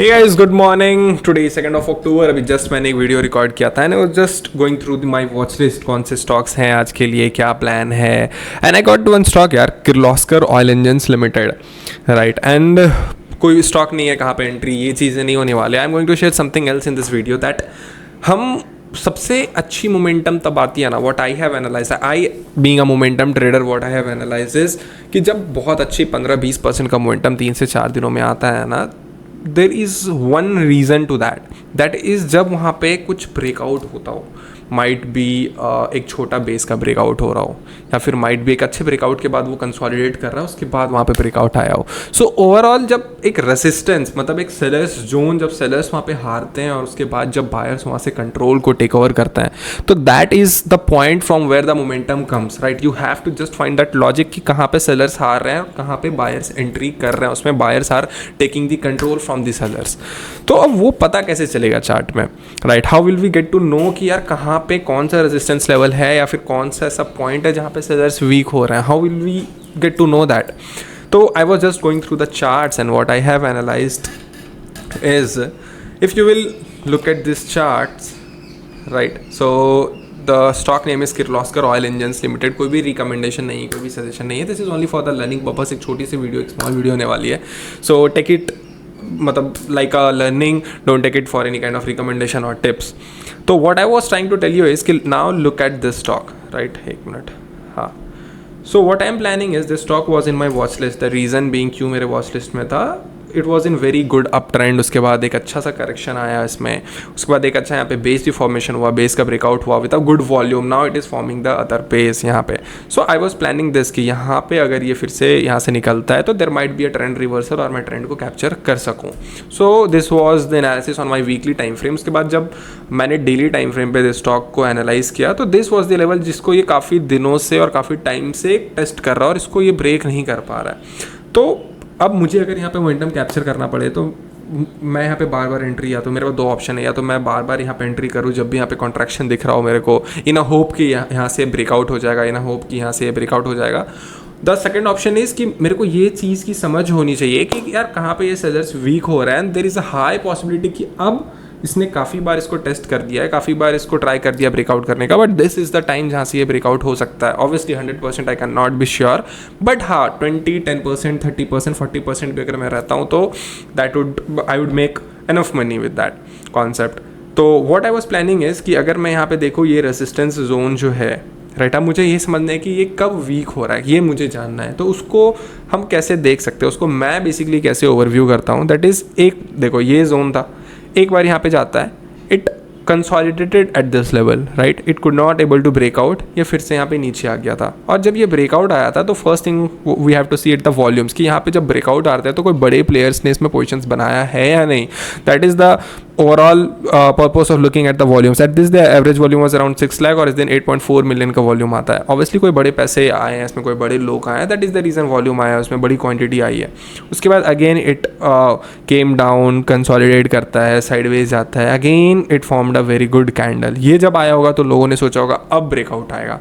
हे guys, good morning. Today 2 October. अभी just मैंने एक वीडियो रिकॉर्ड किया था and I was just going through my watch list, कौन से स्टॉक्स हैं आज के लिए, क्या प्लान है। And I got one stock यार, Kirloskar oil engines limited, right. And कोई स्टॉक नहीं है कहाँ पे एंट्री, ये चीज़ें नहीं होने वाले। I am going to share something else in this video that हम सबसे अच्छी मोमेंटम तब आती है ना, what I have analyse, I being a momentum trader, what I have analyse is कि जब बहुत अच्छी 15-20% का मोमेंटम 3 से 4 दिनों में आता है ना, there is one reason to that is जब वहाँ पे कुछ ब्रेकआउट होता हो। माइट बी एक छोटा बेस का ब्रेकआउट हो रहा हो, या फिर माइट बी एक अच्छे ब्रेकआउट के बाद वो कंसोलिडेट कर रहा है, उसके बाद वहाँ पे ब्रेकआउट आया हो। सो ओवरऑल जब एक रेसिस्टेंस, मतलब एक सेलर्स जोन, जब सेलर्स वहाँ पे हारते हैं और उसके बाद जब बायर्स वहाँ से कंट्रोल को टेक ओवर करते हैं, तो that is the point from where the momentum comes, right. You have to just find that logic कि कहाँ पे सेलर्स हार रहे हैं और कहाँ पे बायर्स एंट्री कर रहे हैं, उसमें buyers are taking the control from the sellers. तो अब वो पता कैसे चलेगा चार्ट में, right. How will we get to know कि यार कहाँ पे कौन सा रेजिस्टेंस लेवल है या फिर कौन सा ऐसा पॉइंट है जहाँ पे सेलर्स वीक हो रहे हैं। How will we get to know that? तो I was just going through the charts and what I have analysed is, if you will look at this charts, right, so the stock name is Kirloskar Oil Engines Limited. कोई भी recommendation नहीं, कोई भी suggestion नहीं है, this is only for the learning purpose. एक छोटी सी वीडियो, एक स्मॉल वीडियो होने वाली है, सो टेक इट मतलब like a learning, don't take it for any kind of recommendation और टिप्स। तो what I was trying to tell you is कि now look at this stock, right. एक minute, हाँ। So what I am planning is this stock was in my watch list. The reason being क्यों मेरे watch list में था, it was in very good up trend. उसके बाद एक अच्छा सा करेक्शन आया इसमें, उसके बाद एक अच्छा यहाँ पे बेस भी फॉर्मेशन हुआ, बेस का ब्रेकआउट हुआ with a good volume. Now it is forming the other base यहाँ पे। सो आई वॉज प्लानिंग दिस कि यहाँ पे अगर ये फिर से यहाँ से निकलता है तो there might be a trend reversal और मैं ट्रेंड को कैप्चर कर सकूँ। So this was the analysis on my weekly time frame. उसके बाद जब मैंने डेली टाइम फ्रेम पे स्टॉक को एनालाइज किया तो दिस वॉज द लेवल जिसको ये काफ़ी दिनों से और काफ़ी टाइम से टेस्ट कर रहा है और इसको ये ब्रेक नहीं कर पा रहा है। तो अब मुझे अगर यहाँ पे मोमेंटम कैप्चर करना पड़े तो मैं यहाँ पे बार बार एंट्री, या तो मेरे पास दो ऑप्शन है, या तो मैं बार बार यहाँ पे एंट्री करूँ जब भी यहाँ पे कॉन्ट्रैक्शन दिख रहा हो मेरे को, इन अ होप कि यहाँ से ब्रेकआउट हो जाएगा, इन अ होप कि यहाँ से ब्रेकआउट हो जाएगा। द सेकंड ऑप्शन इज़ कि मेरे को ये चीज़ की समझ होनी चाहिए कि यार कहाँ पे ये सेलर्स वीक हो रहे हैं and there is a high possibility कि अब इसने काफ़ी बार इसको टेस्ट कर दिया है, काफ़ी बार इसको ट्राई कर दिया ब्रेकआउट करने का, but this is the time जहाँ से ये ब्रेकआउट हो सकता है। Obviously 100% I can not be sure, but हाँ 10%, 30%, 40% भी अगर मैं रहता हूँ तो I would make enough money with that concept. तो what I was planning is कि अगर मैं यहाँ पे देखूँ ये रेजिस्टेंस जोन जो है, राइट, अब मुझे ये समझना है कि ये कब वीक हो रहा है, ये मुझे जानना है। तो उसको हम कैसे देख सकते हैं, उसको मैं बेसिकली कैसे ओवरव्यू करता हूँ। दैट इज़, एक देखो ये जोन था, एक बार यहाँ पे जाता है, it consolidated at this level, right, it could not able to breakout, ये फिर से यहाँ पे नीचे आ गया था। और जब ये ब्रेकआउट आया था तो first thing we have to see it the volumes, कि यहाँ पे जब ब्रेकआउट आते हैं तो कोई बड़े प्लेयर्स ने इसमें पोजीशंस बनाया है या नहीं। That is the overall purpose of looking at the volumes. At this the average volume was around 6 lakh और इस दिन 8.4 मिलियन का वॉल्यूम आता है। ऑब्वियसली कोई बड़े पैसे आए हैं इसमें, कोई बड़े लोग आए हैं, that is the reason volume आया है, उसमें बड़ी क्वांटिटी आई है। उसके बाद again it came down, consolidate करता है, साइडवेज जाता है, again it formed a very good candle. ये जब आया होगा तो लोगों ने सोचा होगा अब ब्रेकआउट आएगा,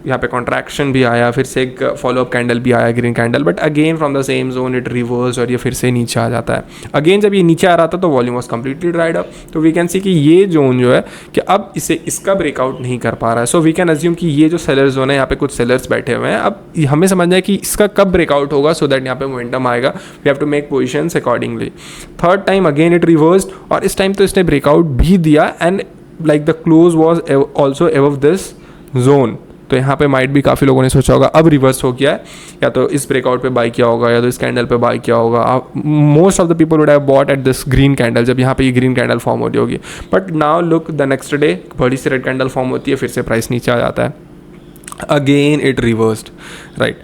यहाँ पे कॉन्ट्रैक्शन भी आया, फिर से एक फॉलोअप कैंडल भी आया, green candle, but again from the same zone it reverse और ये फिर से नीचे आ जाता है। अगेन जब ये नीचे आ रहा था तो volume was completely dried up. तो वी कैन सी कि ये जोन जो है कि अब इसका ब्रेकआउट नहीं कर पा रहा है। सो वी कैन अज्यूम कि ये जो सेलर जोन है, यहाँ पे कुछ सेलर्स बैठे हुए हैं, अब हमें समझना है कि इसका कब ब्रेकआउट होगा सो दैट यहाँ पे मोमेंटम आएगा। We have to make positions accordingly. Third time again it reversed और इस टाइम तो इसने ब्रेकआउट भी दिया and like the close was also above this zone. तो यहाँ पे माइट भी काफ़ी लोगों ने सोचा होगा अब रिवर्स हो गया है, या तो इस ब्रेकआउट पे बाय किया होगा या तो इस कैंडल पे बाय किया होगा। Most of the people would have bought at this green candle, जब यहाँ पे ये ग्रीन कैंडल फॉर्म हो रही होगी। But now look the next day बड़ी सी रेड कैंडल फॉर्म होती है, फिर से प्राइस नीचे आ जाता है, अगेन इट रिवर्स्ड, राइट।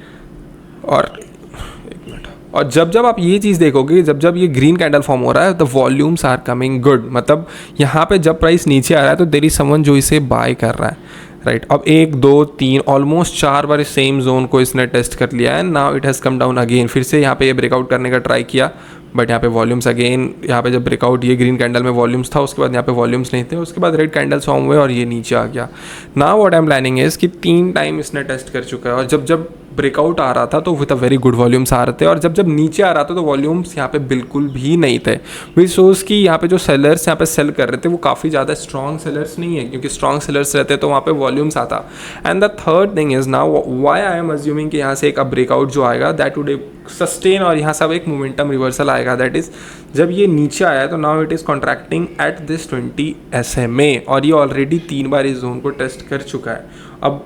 और जब आप ये चीज़ देखोगे, जब ये ग्रीन कैंडल फॉर्म हो रहा है the volumes are coming good, मतलब यहाँ पे जब प्राइस नीचे आ रहा है तो देयर इज समवन जो इसे बाय कर रहा है, राइट। अब 1, 2, 3 ऑलमोस्ट 4 बार इस सेम जोन को इसने टेस्ट कर लिया है। Now it has come down again, फिर से यहाँ पे ये ब्रेकआउट करने का ट्राई किया, बट यहाँ पे वॉल्यूम्स अगेन, यहाँ पे जब ब्रेकआउट ये ग्रीन कैंडल में वॉल्यूम्स था, उसके बाद यहाँ पे वॉल्यूम्स नहीं थे, उसके बाद रेड कैंडल्स फॉर्म हुए और ये नीचे आ गया। Now what I am planning is कि 3 टाइम इसने टेस्ट कर चुका है और जब ब्रेकआउट आ रहा था तो with a very good volumes आ रहे थे, और जब जब नीचे आ रहा था तो वॉल्यूम्स यहाँ पे बिल्कुल भी नहीं थे, विच शोज़ कि यहाँ पे जो सेलर्स यहाँ पे सेल कर रहे थे वो काफ़ी ज़्यादा स्ट्रॉन्ग सेलर्स नहीं है, क्योंकि स्ट्रॉन्ग सेलर्स रहते तो वहाँ पे वॉल्यूम्स आता। And the third thing is now why I am assuming कि यहाँ से एक ब्रेकआउट जो आएगा दैट वुड सस्टेन, और यहाँ से अब एक मोमेंटम रिवर्सल आएगा, दैट इज़ जब ये नीचे आया तो now it is contracting at this 20 SMA, और ये ऑलरेडी 3 बार इस जोन को टेस्ट कर चुका है। अब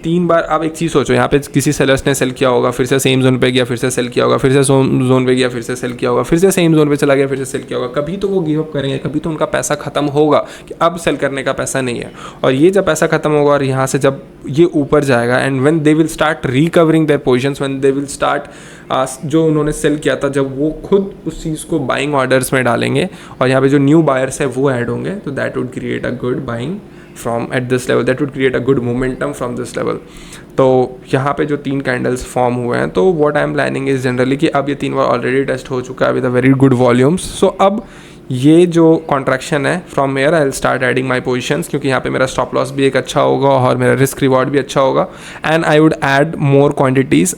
3 बार, आप एक चीज़ सोचो, यहाँ पे किसी सेलर्स ने सेल किया होगा, फिर से सेम जोन पे गया, फिर से सेल किया होगा, फिर से जोन पे गया, फिर से सेल किया होगा, फिर से सेम जोन पे चला गया, फिर से सेल किया होगा, कभी तो वो गिव अप करेंगे, कभी तो उनका पैसा खत्म होगा कि अब सेल करने का पैसा नहीं है। और ये जब पैसा खत्म होगा और यहाँ से जब ये ऊपर जाएगा and when they will start recovering their positions, when they will start जो उन्होंने सेल किया था, जब वो खुद उस चीज़ को बाइंग ऑर्डर्स में डालेंगे और यहाँ पे जो न्यू बायर्स है वो ऐड होंगे, तो that would create a good buying from at this level, that would create a good momentum from this level। तो यहाँ पे जो 3 कैंडल्स फॉर्म हुए हैं, तो what I am planning is generally कि अब ये 3 बार ऑलरेडी टेस्ट हो चुका है with a very good volumes. सो अब ये जो कॉन्ट्रैक्शन है from here I will start adding my positions, क्योंकि यहाँ पे मेरा स्टॉप लॉस भी एक अच्छा होगा और मेरा रिस्क रिवॉर्ड भी अच्छा होगा, and I would add more quantities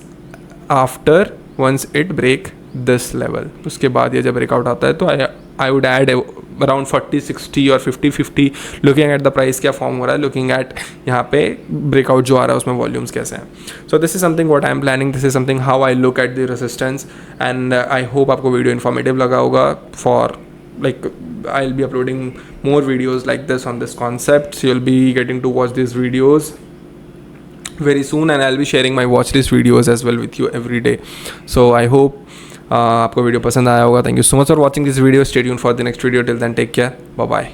after once it break this level. उसके बाद ये जब ब्रेकआउट आता है तो आई वुड ऐड अराउंड 40-60 और 50-50, लुकिंग एट द प्राइस क्या फॉर्म हो रहा है, लुकिंग एट यहाँ पे ब्रेकआउट जो आ रहा है उसमें वॉल्यूम्स कैसे हैं। So this is something what I am planning, this is something how I look at the resistance, and I hope आपको वीडियो इन्फॉर्मेटिव लगा होगा। For like I'll be uploading more videos like this on this concept, so you'll be getting to watch these videos very soon, and I'll be sharing my watch list videos as well with you every day. So I hope आपको video पसंद आया होगा। Thank you so much for watching this video, stay tuned for the next video, till then take care, bye bye.